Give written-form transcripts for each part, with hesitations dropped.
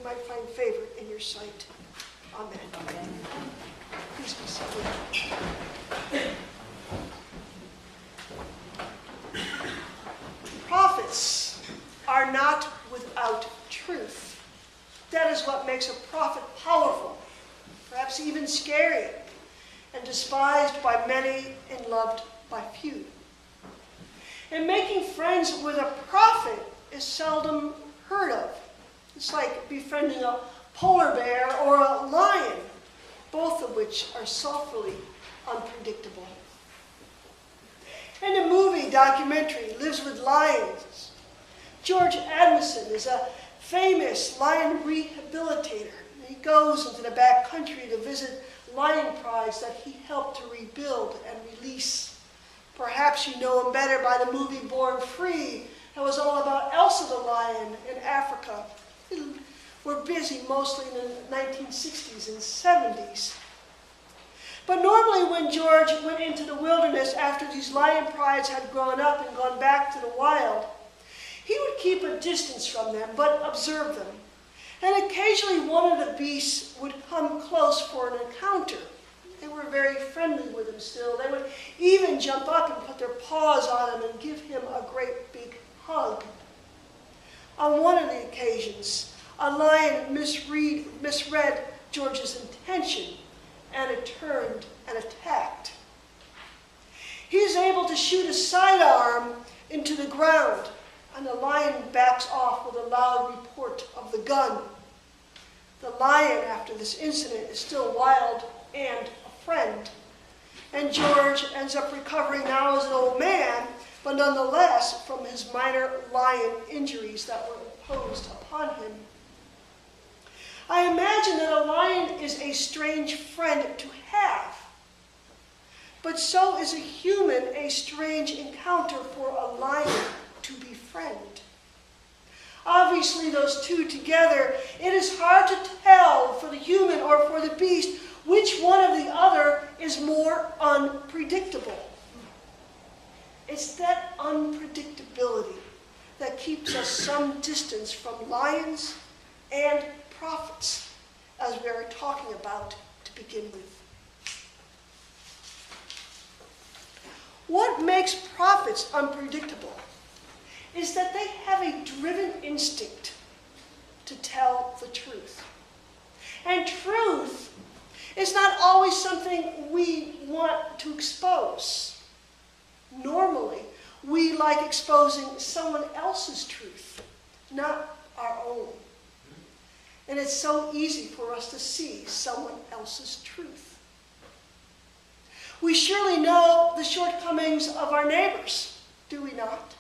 might find favor in your sight. Amen. Amen. Please be seated. Prophets are not without truth. That is what makes a prophet powerful, perhaps even scary, and despised by many and loved by few. And making friends with a prophet is seldom heard of. It's like befriending a polar bear or a lion, both of which are softly unpredictable. In the movie documentary Lives with Lions, George Adamson is a famous lion rehabilitator. He goes into the back country to visit lion prides that he helped to rebuild and release. Perhaps you know him better by the movie Born Free. That was all about Elsa the lion in Africa. They were busy mostly in the 1960s and 70s. But normally when George went into the wilderness after these lion prides had grown up and gone back to the wild, he would keep a distance from them, but observe them. And occasionally one of the beasts would come close for an encounter. They were very friendly with him still. They would even jump up and put their paws on him and give him a great big hug. On one of the occasions, a lion misread George's intention, and it turned and attacked. He is able to shoot a sidearm into the ground, and the lion backs off with a loud report of the gun. The lion, after this incident, is still wild and a friend. And George ends up recovering now as an old man, but nonetheless from his minor lion injuries that were imposed upon him. I imagine that a lion is a strange friend to have, but so is a human a strange encounter for a lion to befriend. Obviously, those two together, it is hard to tell for the human or for the beast which one or the other is more unpredictable. It's that unpredictability that keeps us some distance from lions and prophets, as we are talking about to begin with. What makes prophets unpredictable is that they have a driven instinct to tell the truth. And truth is not always something we want to expose. Normally, we like exposing someone else's truth, not our own. And it's so easy for us to see someone else's truth. We surely know the shortcomings of our neighbors, do we not?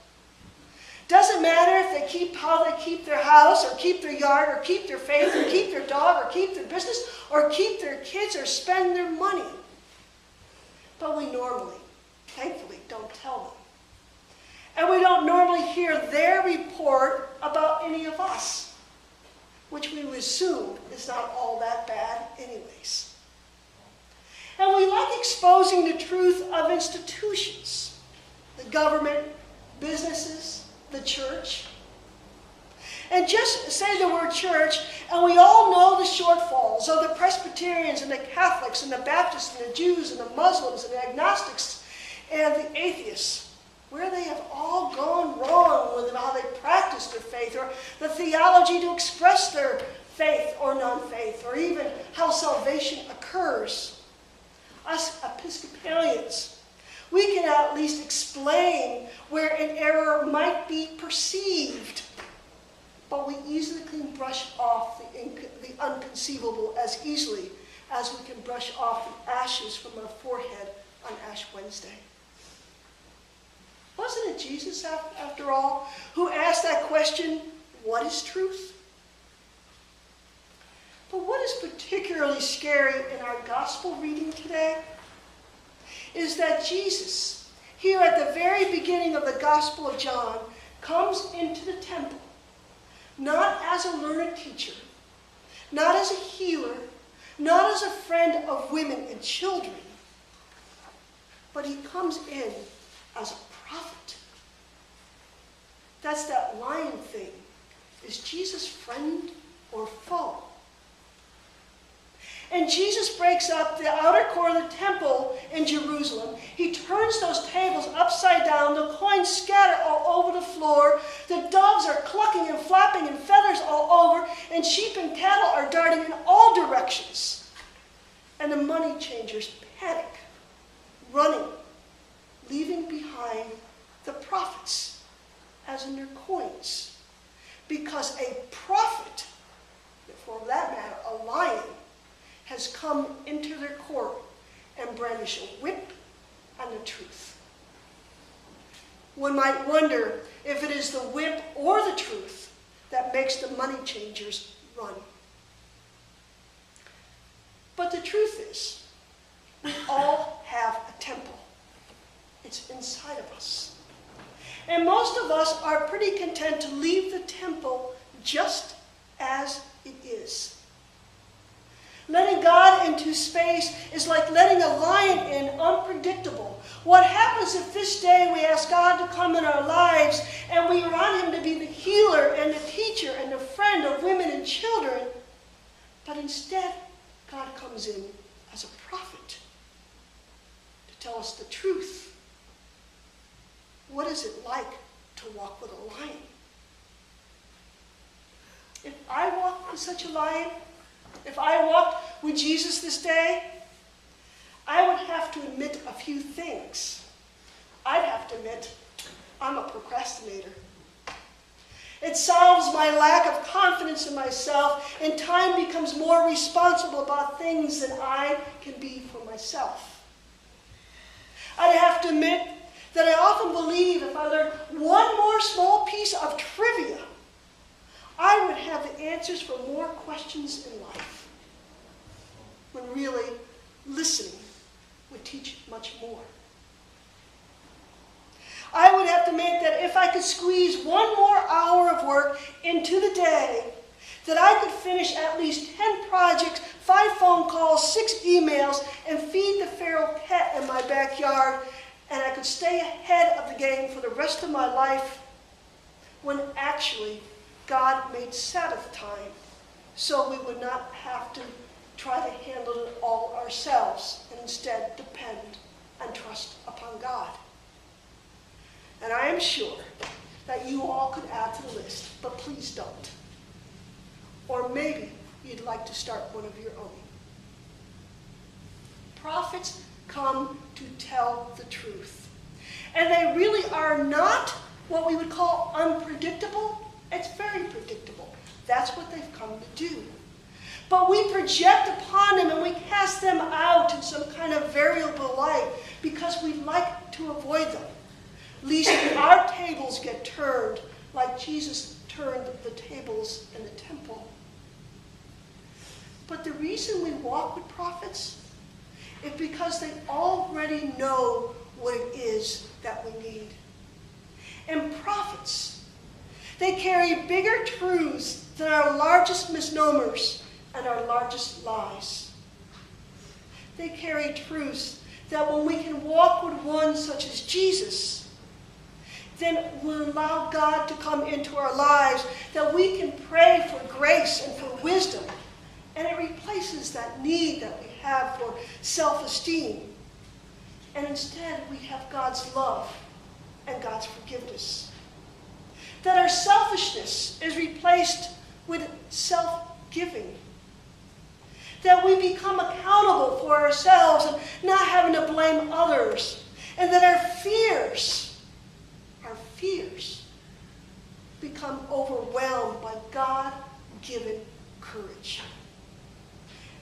Doesn't matter if how they keep their house, or keep their yard, or keep their faith, or keep their dog, or keep their business, or keep their kids, or spend their money. But we normally, thankfully, don't tell them. And we don't normally hear their report about any of us, which we would assume is not all that bad anyways. And we like exposing the truth of institutions, the government, businesses, the church. And just say the word church, and we all know the shortfalls of the Presbyterians and the Catholics and the Baptists and the Jews and the Muslims and the agnostics and the atheists, where they have all gone wrong with how they practice their faith, or the theology to express their faith or non-faith, or even how salvation occurs. Us Episcopalians, we can at least explain where an error might be perceived, but we easily can brush off the unconceivable as easily as we can brush off the ashes from our forehead on Ash Wednesday. Wasn't it Jesus, after all, who asked that question, what is truth? But what is particularly scary in our gospel reading today is that Jesus, here at the very beginning of the Gospel of John, comes into the temple, not as a learned teacher, not as a healer, not as a friend of women and children, but he comes in as a prophet. That's that lion thing. Is Jesus friend or foe? and Jesus breaks up the outer core of the temple in Jerusalem. He turns those tables upside down. The coins scatter all over the floor. The doves are clucking and flapping and feathers all over, and sheep and cattle are darting in all directions. And the money changers panic, running, leaving behind the prophets, as in their coins. Because a prophet, for that matter, a lion, has come into their court and brandished a whip and the truth. One might wonder if it is the whip or the truth that makes the money changers run. But the truth is, we all have a temple. It's inside of us. And most of us are pretty content to leave the temple just as it is. Letting God into space is like letting a lion in, unpredictable. What happens if this day we ask God to come in our lives and we want him to be the healer and the teacher and the friend of women and children, but instead God comes in as a prophet to tell us the truth? What is it like to walk with a lion? If I walked with such a lion, if I walked with Jesus this day, I would have to admit a few things. I'd have to admit I'm a procrastinator. It solves my lack of confidence in myself, and time becomes more responsible about things than I can be for myself. I'd have to admit that I often believe if I learned one more small piece of trivia, I would have the answers for more questions in life, when really listening would teach much more. I would have to admit that if I could squeeze one more hour of work into the day, that I could finish at least 10 projects, 5 phone calls, 6 emails, and feed the feral pet in my backyard, and I could stay ahead of the game for the rest of my life, when actually God made Sabbath time so we would not have to try to handle it all ourselves and instead depend and trust upon God. And I am sure that you all could add to the list, but please don't. Or maybe you'd like to start one of your own. Prophets come to tell the truth. And they really are not what we would call unpredictable. It's very predictable. That's what they've come to do. But we project upon them and we cast them out in some kind of variable light because we like to avoid them, lest our tables get turned like Jesus turned the tables in the temple. But the reason we walk with prophets is because they already know what it is that we need. And prophets, they carry bigger truths than our largest misnomers and our largest lies. They carry truths that when we can walk with one such as Jesus, then we'll allow God to come into our lives, that we can pray for grace and for wisdom, and it replaces that need that we have for self-esteem. And instead, we have God's love and God's forgiveness. That our selfishness is replaced with self-giving. That we become accountable for ourselves and not having to blame others. And that our fears become overwhelmed by God-given courage.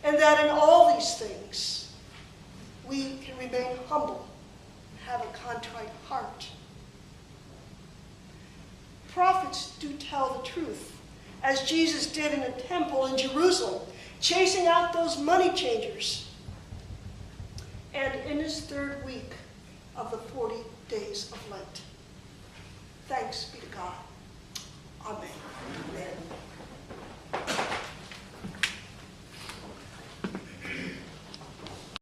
And that in all these things, we can remain humble and have a contrite heart. Prophets do tell the truth, as Jesus did in the temple in Jerusalem, chasing out those money changers. And in his 3rd week of the 40 days of Lent. Thanks be to God. Amen. Amen.